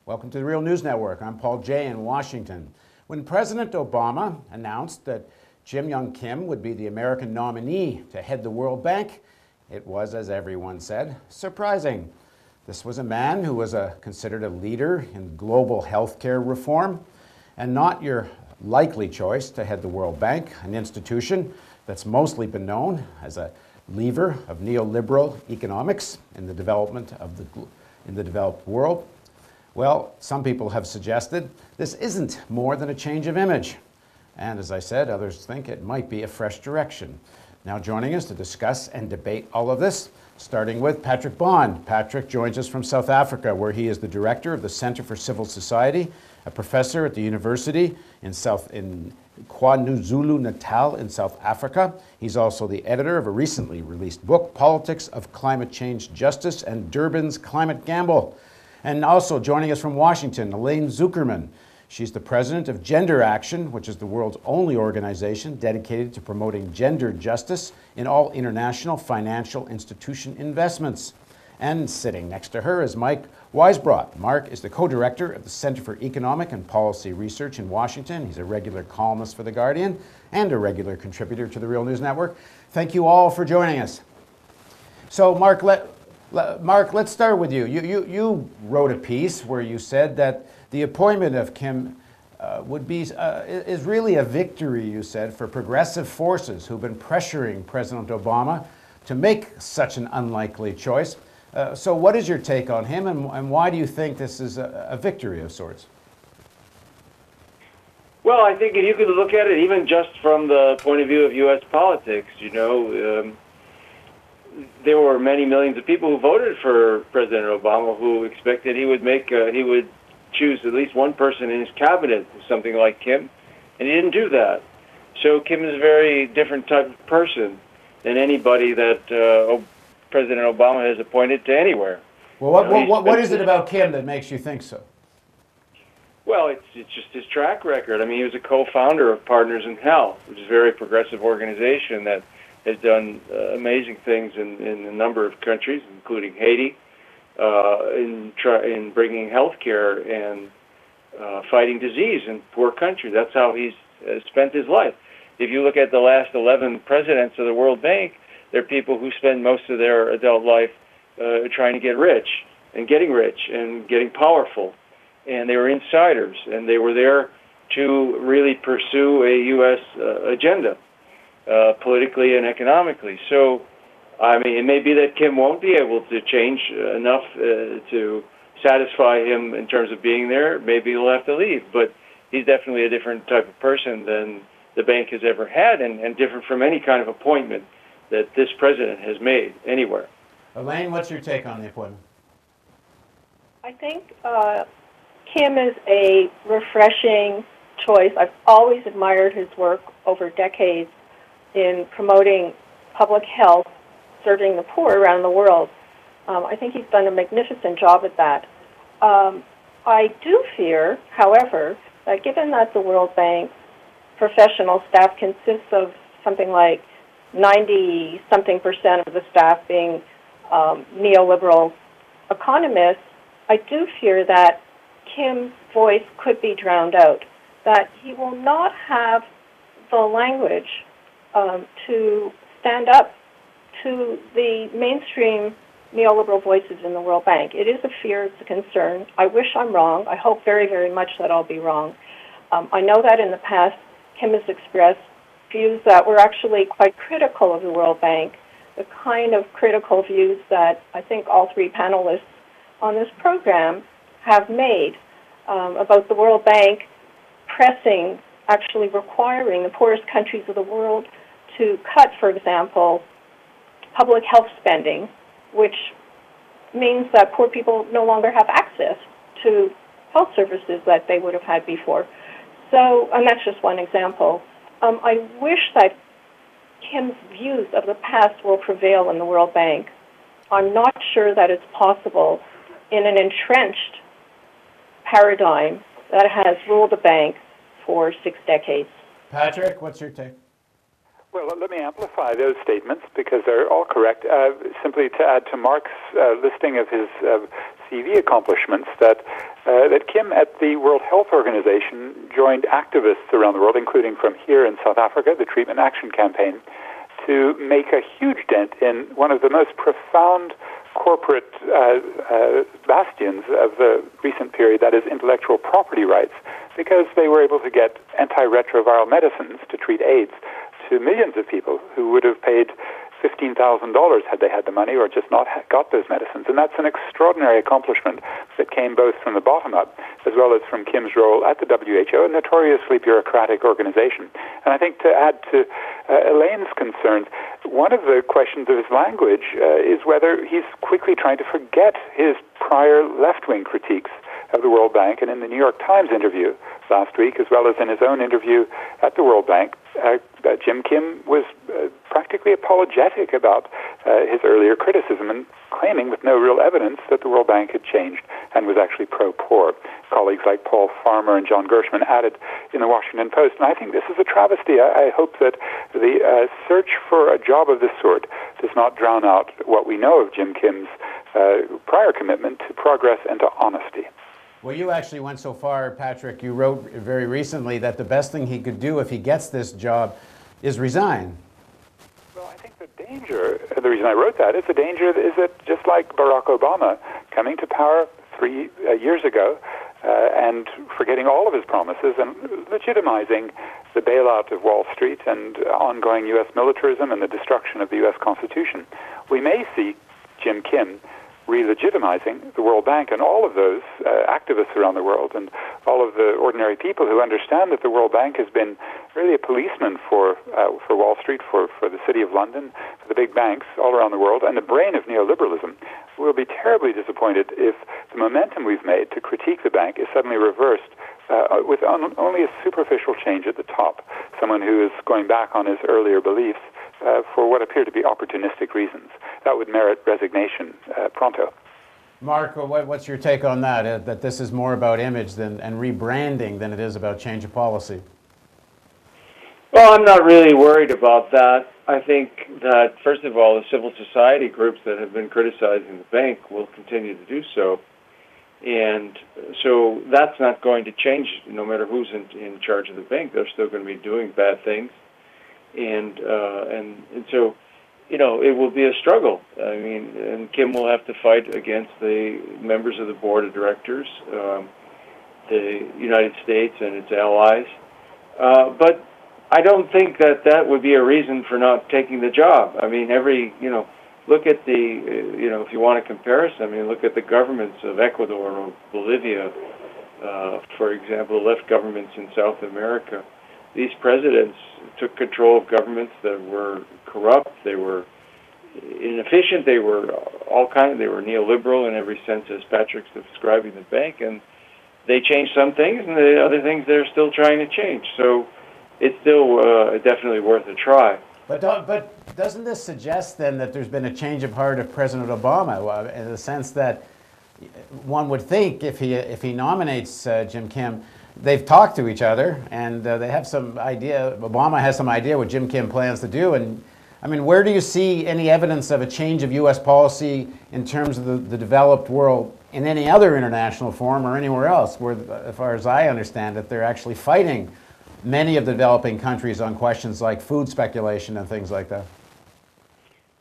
Welcome to the Real News Network. I'm Paul Jay in Washington. When President Obama announced that Yong Kim would be the American nominee to head the World Bank, it was, as everyone said, surprising. This was a man who was considered a leader in global healthcare reform, and not your likely choice to head the World Bank, an institution that's mostly been known as a lever of neoliberal economics in the development of in the developed world. Well, some people have suggested this isn't more than a change of image. And as I said, others think it might be a fresh direction. Now joining us to discuss and debate all of this, starting with Patrick Bond. Patrick joins us from South Africa, where he is the director of the Center for Civil Society, a professor at the university in KwaZulu-Natal in South Africa. He's also the editor of a recently released book, Politics of Climate Change Justice and Durban's Climate Gamble. And also joining us from Washington, Elaine Zuckerman. She's the president of Gender Action, which is the world's only organization dedicated to promoting gender justice in all international financial institution investments. And sitting next to her is Mike Weisbrot. Mark is the co-director of the Center for Economic and Policy Research in Washington. He's a regular columnist for The Guardian and a regular contributor to the Real News Network. Thank you all for joining us. So Mark, let's start with you. You wrote a piece where you said that the appointment of Kim is really a victory, you said, for progressive forces who've been pressuring President Obama to make such an unlikely choice. So what is your take on him, and why do you think this is a victory of sorts? Well, I think if you could look at it even just from the point of view of U.S. politics, you know, there were many millions of people who voted for President Obama who expected he would choose at least one person in his cabinet, something like Kim, and he didn't do that. So Kim is a very different type of person than anybody that President Obama has appointed to anywhere. Well, what is it about Kim that makes you think so? Well, it's just his track record. I mean, he was a co-founder of Partners in Health, which is a very progressive organization that has done amazing things in a number of countries, including Haiti, in bringing health care and fighting disease in poor countries. That's how he's spent his life. If you look at the last 11 presidents of the World Bank, they're people who spend most of their adult life trying to get rich and getting powerful. And they were insiders, and they were there to really pursue a U.S. agenda, politically and economically. So, I mean, it may be that Kim won't be able to change enough to satisfy him in terms of being there. Maybe he'll have to leave, but he's definitely a different type of person than the bank has ever had, and different from any kind of appointment that this president has made anywhere. Elaine, what's your take on the appointment? I think Kim is a refreshing choice. I've always admired his work over decades in promoting public health, serving the poor around the world. I think he's done a magnificent job at that. I do fear, however, that given that the World Bank professional staff consists of something like 90-something% of the staff being neoliberal economists, I do fear that Kim's voice could be drowned out, that he will not have the language to stand up to the mainstream neoliberal voices in the World Bank. It is a fear, it's a concern. I wish I'm wrong. I hope very, very much that I'll be wrong. I know that in the past, Kim has expressed views that were actually quite critical of the World Bank, the kind of critical views that I think all three panelists on this program have made about the World Bank pressing, actually requiring the poorest countries of the world to cut, for example, public health spending, which means that poor people no longer have access to health services that they would have had before. So, and that's just one example. I wish that Kim's views of the past will prevail in the World Bank. I'm not sure that it's possible in an entrenched paradigm that has ruled the bank for 6 decades. Patrick, what's your take? Well, let me amplify those statements because they're all correct. Simply to add to Mark's listing of his CV accomplishments that Kim at the World Health Organization joined activists around the world, including from here in South Africa, the Treatment Action Campaign, to make a huge dent in one of the most profound corporate bastions of the recent period, that is intellectual property rights, because they were able to get antiretroviral medicines to treat AIDS to millions of people who would have paid $15,000 had they had the money or just not got those medicines. And that's an extraordinary accomplishment that came both from the bottom up as well as from Kim's role at the WHO, a notoriously bureaucratic organization. And I think to add to Elaine's concerns, one of the questions of his language is whether he's quickly trying to forget his prior left-wing critiques of the World Bank. And in the New York Times interview last week, as well as in his own interview at the World Bank, Jim Kim was practically apologetic about his earlier criticism and claiming with no real evidence that the World Bank had changed and was actually pro-poor. Colleagues like Paul Farmer and John Gershman added in the Washington Post, and I think this is a travesty. I hope that the search for a job of this sort does not drown out what we know of Jim Kim's prior commitment to progress and to honesty. Well, you actually went so far, Patrick, you wrote very recently that the best thing he could do if he gets this job is resign. Well, I think the danger, the reason I wrote that, is the danger is that just like Barack Obama coming to power 3 years ago and forgetting all of his promises and legitimizing the bailout of Wall Street and ongoing U.S. militarism and the destruction of the U.S. Constitution, we may see Jim Kim re-legitimizing the World Bank and all of those activists around the world and all of the ordinary people who understand that the World Bank has been really a policeman for Wall Street, for the City of London, for the big banks all around the world, and the brain of neoliberalism. We'll be terribly disappointed if the momentum we've made to critique the bank is suddenly reversed with only a superficial change at the top, someone who is going back on his earlier beliefs for what appear to be opportunistic reasons. That would merit resignation pronto. Mark, what's your take on that, that this is more about image and rebranding than it is about change of policy? Well, I'm not really worried about that. I think that, first of all, the civil society groups that have been criticizing the bank will continue to do so. And so that's not going to change no matter who's in charge of the bank. They're still going to be doing bad things. And so, it will be a struggle. I mean, and Kim will have to fight against the members of the board of directors, the United States and its allies. But I don't think that would be a reason for not taking the job. I mean, look at if you want a comparison, I mean, look at the governments of Ecuador or Bolivia, for example, left governments in South America. These presidents took control of governments that were corrupt, they were inefficient, they were they were neoliberal in every sense as Patrick's describing the bank, and they changed some things, and the other things they're still trying to change. So it's still definitely worth a try. But doesn't this suggest then that there's been a change of heart of President Obama, in the sense that one would think if he nominates Jim Kim, they've talked to each other and they have some idea, Obama has some idea what Jim Kim plans to do. And I mean, where do you see any evidence of a change of U.S. policy in terms of the developed world in any other international forum or anywhere else, where, as far as I understand it, they're actually fighting many of the developing countries on questions like food speculation and things like that?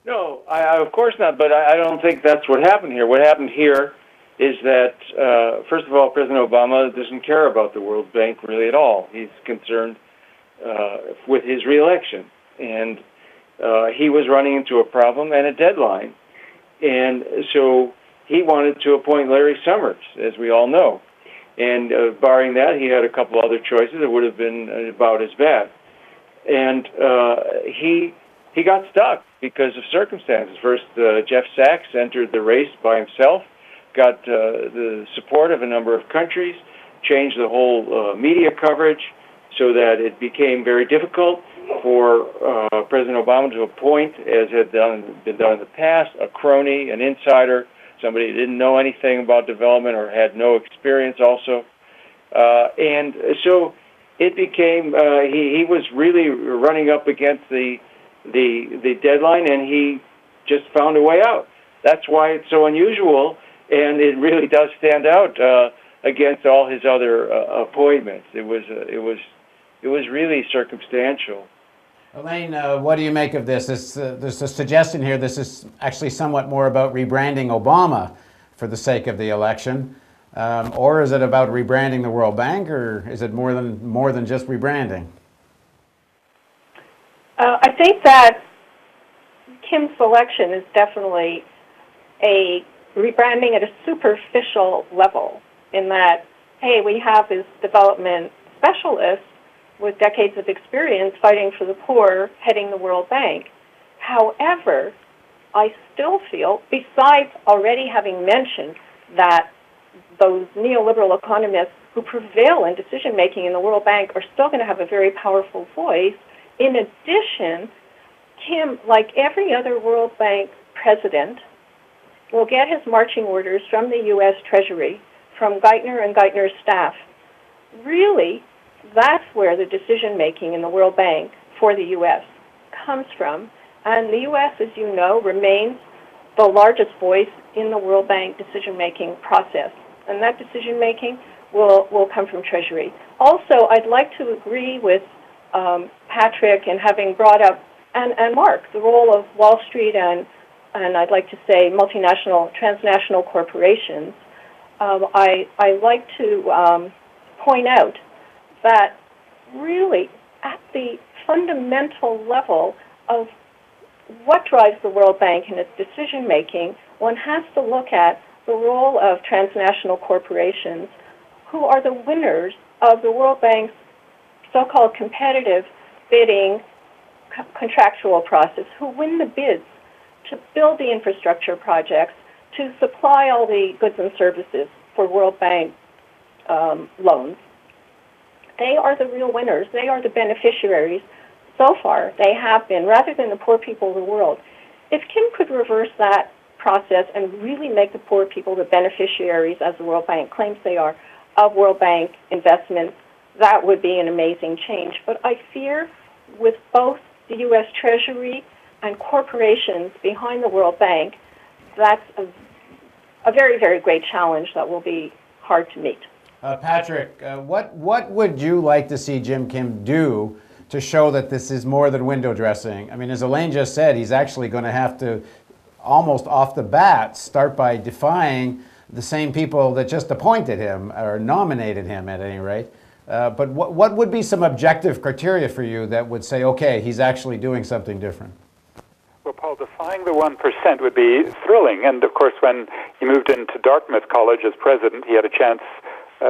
No, of course not, but I don't think that's what happened here. What happened here is that, first of all, President Obama doesn't care about the World Bank really at all. He's concerned with his reelection. And he was running into a problem and a deadline. And so he wanted to appoint Larry Summers, as we all know. And barring that, he had a couple other choices that would have been about as bad. And he got stuck because of circumstances. First, Jeff Sachs entered the race by himself, got the support of a number of countries, changed the whole media coverage so that it became very difficult for President Obama to appoint, as had been done in the past, a crony, an insider, somebody who didn't know anything about development or had no experience also. And so it became, he was really running up against the deadline, and he just found a way out. That's why it's so unusual and it really does stand out against all his other appointments. It was really circumstantial. Elaine, what do you make of this? There's a suggestion here this is actually somewhat more about rebranding Obama for the sake of the election, or is it about rebranding the World Bank, or is it more than just rebranding? I think that Kim's selection is definitely a rebranding at a superficial level, in that, hey, we have this development specialist with decades of experience fighting for the poor heading the World Bank. However, I still feel, besides already having mentioned that those neoliberal economists who prevail in decision-making in the World Bank are still going to have a very powerful voice, in addition, Kim, like every other World Bank president, will get his marching orders from the U.S. Treasury, from Geithner and Geithner's staff. Really, that's where the decision-making in the World Bank for the U.S. comes from. And the U.S., as you know, remains the largest voice in the World Bank decision-making process. And that decision-making will come from Treasury. Also, I'd like to agree with Patrick in having brought up, and Mark, the role of Wall Street and I'd like to say multinational, transnational corporations. I like to point out that really at the fundamental level of what drives the World Bank in its decision-making, one has to look at the role of transnational corporations, who are the winners of the World Bank's so-called competitive bidding contractual process, who win the bids to build the infrastructure projects, to supply all the goods and services for World Bank loans. They are the real winners. They are the beneficiaries. So far, they have been, rather than the poor people of the world. If Kim could reverse that process and really make the poor people the beneficiaries, as the World Bank claims they are, of World Bank investments, that would be an amazing change. But I fear with both the U.S. Treasury and corporations behind the World Bank, that's a very, very great challenge that will be hard to meet. Patrick, what would you like to see Jim Kim do to show that this is more than window dressing? I mean, as Elaine just said, he's actually going to have to, almost off the bat, start by defying the same people that just appointed him, or nominated him at any rate. But what would be some objective criteria for you that would say, okay, he's actually doing something different? Well, Paul, defying the 1% would be thrilling. And, of course, when he moved into Dartmouth College as president, he had a chance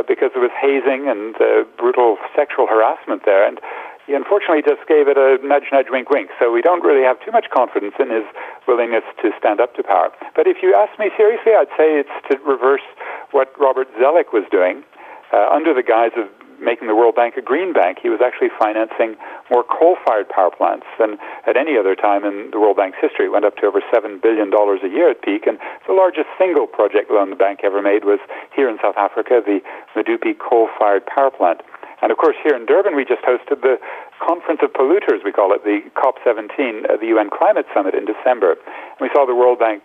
because there was hazing and brutal sexual harassment there. And he unfortunately just gave it a nudge, nudge, wink, wink. So we don't really have too much confidence in his willingness to stand up to power. But if you ask me seriously, I'd say it's to reverse what Robert Zoellick was doing under the guise of making the World Bank a green bank. He was actually financing more coal-fired power plants than at any other time in the World Bank's history. It went up to over $7 billion a year at peak, and the largest single project loan the bank ever made was here in South Africa, the Medupi coal-fired power plant. And of course, here in Durban, we just hosted the Conference of Polluters, we call it, the COP17, the UN Climate Summit in December. And we saw the World Bank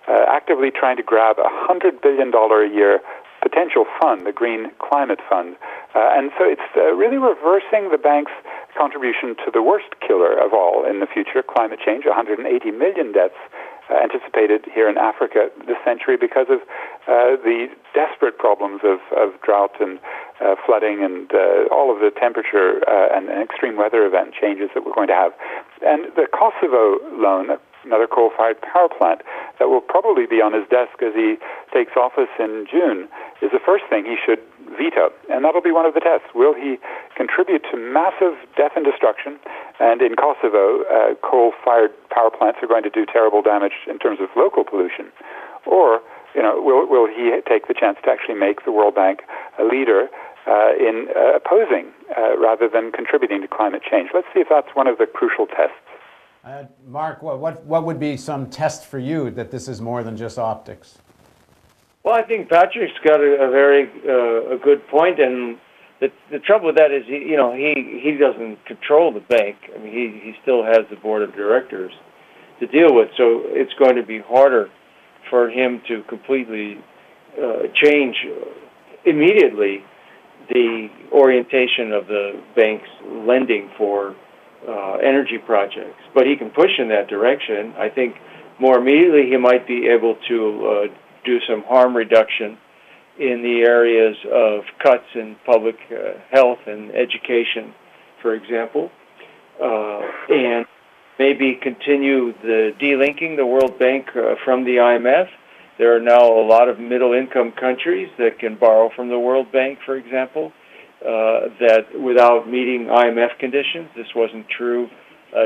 actively trying to grab $100 billion a year potential fund, the Green Climate Fund. And so it's really reversing the bank's contribution to the worst killer of all in the future, climate change. 180 million deaths anticipated here in Africa this century because of the desperate problems of drought and flooding and all of the temperature and extreme weather event changes that we're going to have. And the Kosovo loan, another coal-fired power plant that will probably be on his desk as he takes office in June, is the first thing he should veto. And that'll be one of the tests. Will he contribute to massive death and destruction? And in Kosovo, coal-fired power plants are going to do terrible damage in terms of local pollution. Or, will he take the chance to actually make the World Bank a leader in opposing rather than contributing to climate change? Let's see if that's one of the crucial tests. Mark, what would be some test for you that this is more than just optics? Well, I think Patrick's got a very a good point, and the trouble with that is he doesn't control the bank. I mean, he still has the board of directors to deal with, so it's going to be harder for him to completely change immediately the orientation of the bank's lending for energy projects. But he can push in that direction. I think more immediately he might be able to do some harm reduction in the areas of cuts in public health and education, for example, and maybe continue the delinking the World Bank from the IMF. There are now a lot of middle-income countries that can borrow from the World Bank, for example, that without meeting IMF conditions. This wasn't true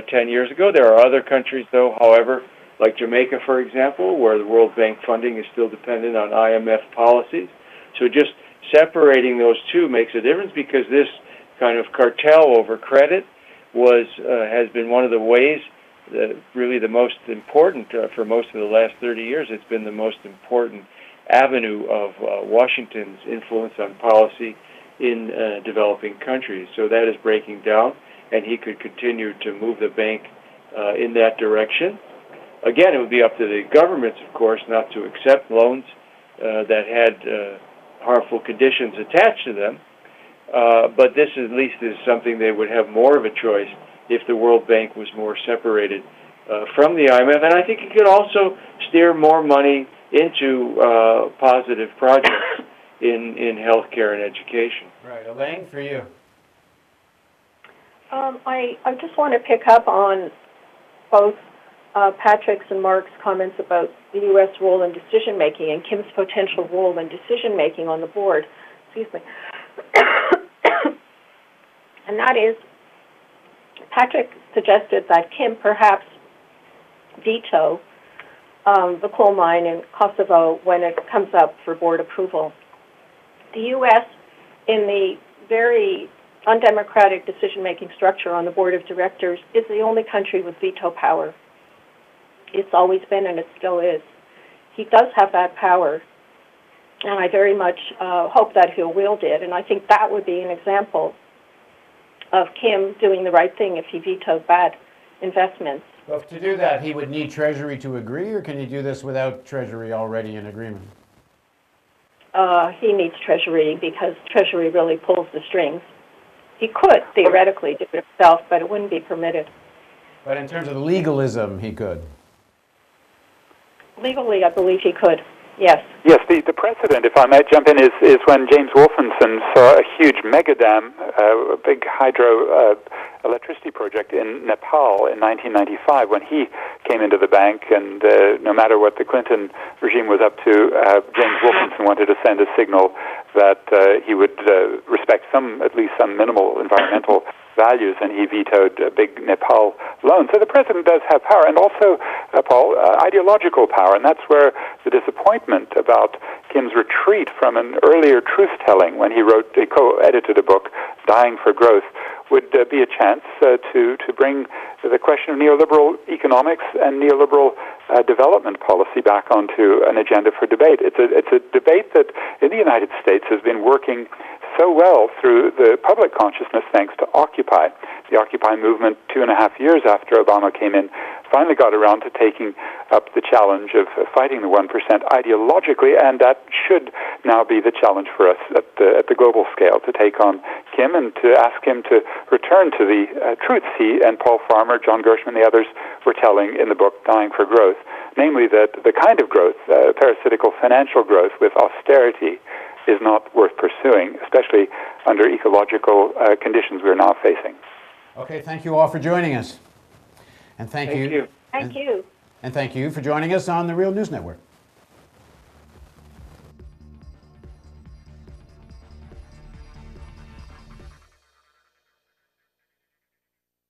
10 years ago. There are other countries, though, however, like Jamaica, for example, where the World Bank funding is still dependent on IMF policies. So just separating those two makes a difference, because this kind of cartel over credit has been one of the ways, really the most important for most of the last 30 years. It's been the most important avenue of Washington's influence on policy in developing countries. So that is breaking down, and he could continue to move the bank in that direction. Again, it would be up to the governments, of course, not to accept loans that had harmful conditions attached to them. But this at least is something they would have more of a choice if the World Bank was more separated from the IMF. And I think it could also steer more money into positive projects in healthcare and education. Right. Elaine, for you. I just want to pick up on both Patrick's and Mark's comments about the U.S. role in decision-making and Kim's potential role in decision-making on the board. Excuse me. And that is, Patrick suggested that Kim perhaps veto the coal mine in Kosovo when it comes up for board approval. The U.S., in the very undemocratic decision-making structure on the board of directors, is the only country with veto power. It's always been, and it still is. He does have that power, and I very much hope that he'll wield it. And I think that would be an example of Kim doing the right thing if he vetoed bad investments. Well, to do that, he would need Treasury to agree, or can he do this without Treasury already in agreement? He needs Treasury, because Treasury really pulls the strings. He could theoretically do it himself, but it wouldn't be permitted. But in terms of legalism, he could. Legally, I believe he could, yes. Yes, the precedent, if I might jump in, is when James Wolfenson saw a huge mega dam, a big hydro electricity project in Nepal in 1995, when he came into the bank, and no matter what the Clinton regime was up to, James Wolfenson wanted to send a signal that he would respect at least some minimal environmental values, and he vetoed a big Nepal loan. So the president does have power, and also, Paul, ideological power, and that's where the disappointment about Kim's retreat from an earlier truth-telling when he co-edited a book, Dying for Growth, would be a chance to bring the question of neoliberal economics and neoliberal development policy back onto an agenda for debate. It's a debate that in the United States has been working so well through the public consciousness thanks to Occupy. The Occupy movement, 2.5 years after Obama came in, finally got around to taking up the challenge of fighting the 1% ideologically, and that should now be the challenge for us at the global scale, to take on Kim and to ask him to return to the truths he and Paul Farmer, John Gershman, the others were telling in the book Dying for Growth, namely that the kind of growth, parasitical financial growth with austerity, is not worth pursuing, especially under ecological conditions we're now facing. Okay, thank you all for joining us. And thank you. Thank you. And thank you for joining us on the Real News Network.